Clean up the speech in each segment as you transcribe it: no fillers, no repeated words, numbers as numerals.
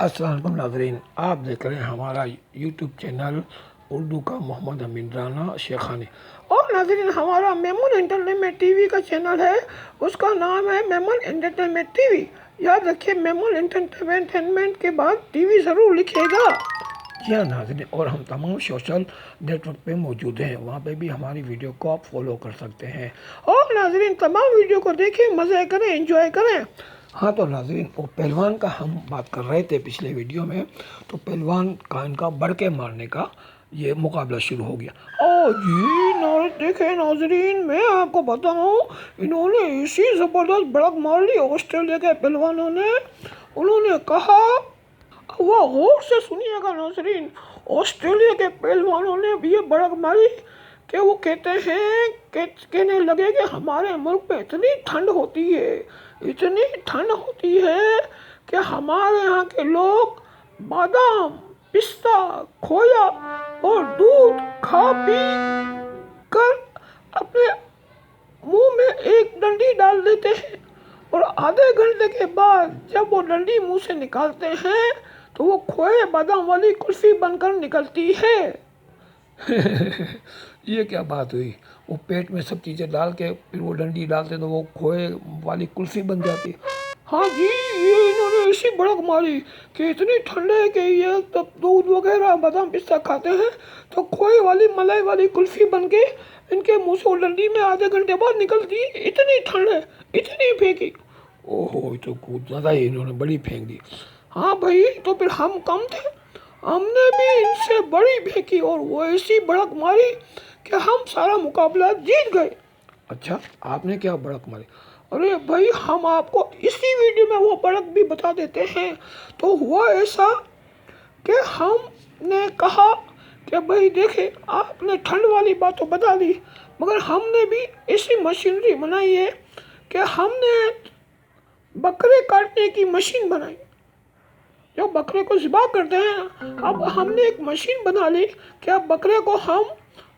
अस्सलाम वालेकुम नाज़रीन, आप देख रहे हैं हमारा यूट्यूब चैनल उर्दू का मोहम्मद अमीन राना शेखानी। और नाज़रीन, हमारा मेमन एंटरटेनमेंट टीवी का चैनल है, उसका नाम है मेमन एंटरटेनमेंट टीवी। याद रखिए, मेमन एंटरटेनमेंट के बाद टीवी ज़रूर लिखिएगा। जी हाँ नाज़रीन, और हम तमाम सोशल नेटवर्क पे मौजूद हैं, वहाँ पे भी हमारी वीडियो को आप फॉलो कर सकते हैं। और नाज़रीन, तमाम वीडियो को देखें, मज़े करें, एंजॉय करें। हाँ तो नाज़रीन, वो पहलवान का हम बात कर रहे थे पिछले वीडियो में। तो पहलवान का इनका बढ़ के मारने का ये मुकाबला शुरू हो गया। ओ जी देखें नाज़रीन, मैं आपको बताऊँ, इन्होंने इसी ज़बरदस्त बढ़क मार ली ऑस्ट्रेलिया के पहलवानों ने। उन्होंने कहा, वो गौर से सुनिएगा नाज़रीन, ऑस्ट्रेलिया के पहलवानों ने भी ये बढ़क मारी कि वो कहते हैं कि कहने लगे कि हमारे मुल्क में इतनी ठंड होती है, इतनी ठंड होती है कि हमारे यहाँ के लोग बादाम, पिस्ता, खोया और दूध खा पी कर अपने मुंह में एक डंडी डाल देते हैं, और आधे घंटे के बाद जब वो डंडी मुंह से निकालते हैं तो वो खोए बादाम वाली कुल्फी बनकर निकलती है। ये क्या बात हुई? वो पेट में सब चीज़ें डाल के फिर वो डंडी डालते तो वो खोए वाली कुल्फी बन जाती। हाँ जी, ये इन्होंने ऐसी भड़क मारी कि इतनी ठंड है कि ये तब दूध वगैरह बादाम पिस्ता खाते हैं तो खोए वाली मलाई वाली कुल्फी बन के इनके मुंह से डंडी में आधे घंटे बाद निकलती। इतनी ठंड है, इतनी फेंकी। ओहो, तो कुछ ज़्यादा ही इन्होंने बड़ी फेंक दी। हाँ भाई, तो फिर हम कम थे, हमने भी इनसे बड़ी फेंकी और वो ऐसी बढ़क मारी कि हम सारा मुकाबला जीत गए। अच्छा, आपने क्या बढ़क मारी? अरे भाई, हम आपको इसी वीडियो में वो बढ़क भी बता देते हैं। तो हुआ ऐसा कि हमने कहा कि भाई देखे, आपने ठंड वाली बात तो बता दी, मगर हमने भी ऐसी मशीनरी बनाई है कि हमने बकरे काटने की मशीन बनाई। जो बकरे को ज़िबा करते हैं, अब हमने एक मशीन बना ली कि अब बकरे को हम,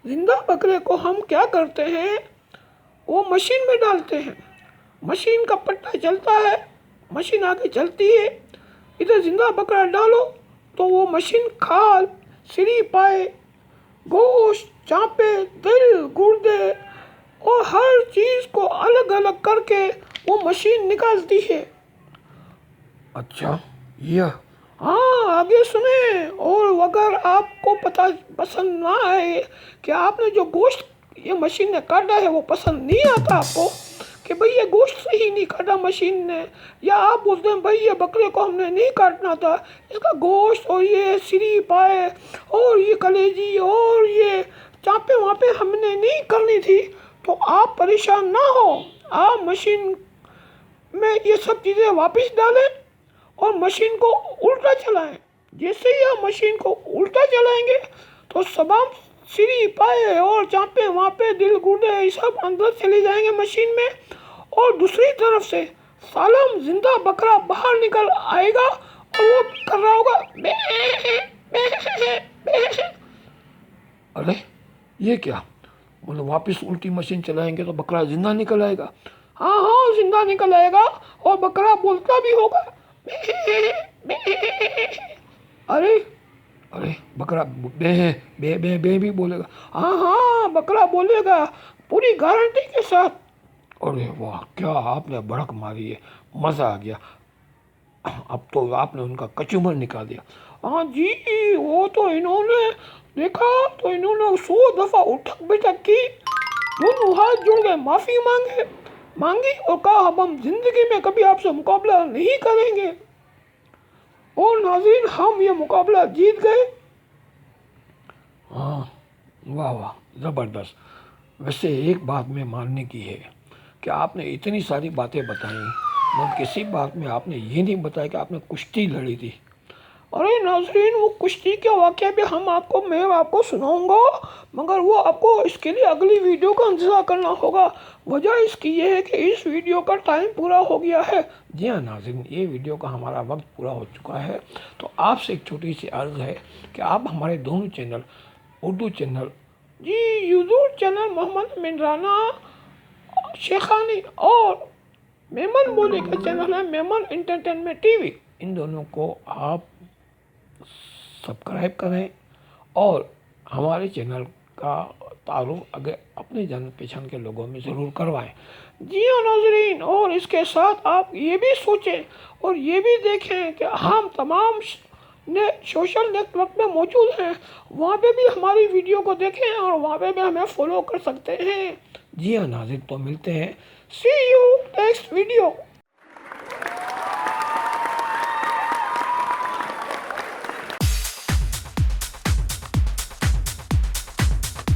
जिंदा बकरे को हम क्या करते हैं, वो मशीन में डालते हैं। मशीन का पट्टा चलता है, मशीन आगे चलती है, इधर जिंदा बकरा डालो तो वो मशीन खाल, सिरी पाए, गोश्त, चाँपे, दिल, गुर्दे और हर चीज़ को अलग अलग करके वो मशीन निकालती है। अच्छा, यह हाँ, आगे सुने। और अगर आपको पसंद ना आए कि आपने जो गोश्त ये मशीन ने काटा है वो पसंद नहीं आता आपको, कि भाई ये गोश्त सही नहीं काटा मशीन ने, या आप बोलते हैं भाई ये बकरे को हमने नहीं काटना था, इसका गोश्त और ये सिरी पाए और ये कलेजी और ये चाँपे वाँपे हमने नहीं करनी थी, तो आप परेशान ना हो। आप मशीन में ये सब चीज़ें वापस डालें और मशीन को उल्टा चलाएं। जैसे ही आप मशीन को उल्टा चलाएंगे तो सबाम, सिरी पाए और चाँपे वाँपे, दिल, गुर्दे सब अंदर चले जाएंगे मशीन में, और दूसरी तरफ से सालम जिंदा बकरा बाहर निकल आएगा और वो कर रहा होगा बे बे बे। अरे ये क्या, मतलब वापस उल्टी मशीन चलाएंगे तो बकरा जिंदा निकल आएगा? हाँ हाँ, जिंदा निकल आएगा और बकरा बोलता भी होगा अरे अरे, बकरा बे बे बे बे भी बोलेगा? हाँ हाँ, बकरा बोलेगा पूरी गारंटी के साथ। अरे वाह, क्या आपने भड़क मारी है, मज़ा आ गया। अब तो आपने उनका कचूमर निकाल दिया। हाँ जी, वो तो इन्होंने देखा तो इन्होंने 100 दफ़ा उठक बैठक की, दोनों हाथ जोड़ के माफ़ी मांगी और कहा अब हम जिंदगी में कभी आपसे मुकाबला नहीं करेंगे। और नाज़रीन, हम ये मुकाबला जीत गए। हाँ, वाह वाह, ज़बरदस्त। वैसे एक बात में मानने की है कि आपने इतनी सारी बातें बताई, मगर किसी बात में आपने ये नहीं बताया कि आपने कुश्ती लड़ी थी। अरे नाज़रीन, वो कुश्ती का वाक़या भी मैं आपको सुनाऊंगा, मगर वो आपको इसके लिए अगली वीडियो का इंतज़ार करना होगा। वजह इसकी ये है कि इस वीडियो का टाइम पूरा हो गया है। जी हाँ नाज़रीन, ये वीडियो का हमारा वक्त पूरा हो चुका है। तो आपसे एक छोटी सी अर्ज़ है कि आप हमारे दोनों चैनल, उर्दू चैनल जी यूट्यूब चैनल मोहम्मद अमीन राना शेखानी और मेमन बोले का चैनल है मेमन एंटरटेनमेंट टीवी, इन दोनों को आप सब्सक्राइब करें और हमारे चैनल का तारुफ अगर अपने जान पहचान के लोगों में ज़रूर करवाएं। जी हाँ नाज़रीन, और इसके साथ आप ये भी सोचें और ये भी देखें कि हम तमाम सोशल नेटवर्क में मौजूद हैं, वहाँ पे भी हमारी वीडियो को देखें और वहाँ पे भी हमें फॉलो कर सकते हैं। जी हाँ नाज़रीन, तो मिलते हैं, सी यू नेक्स्ट वीडियो।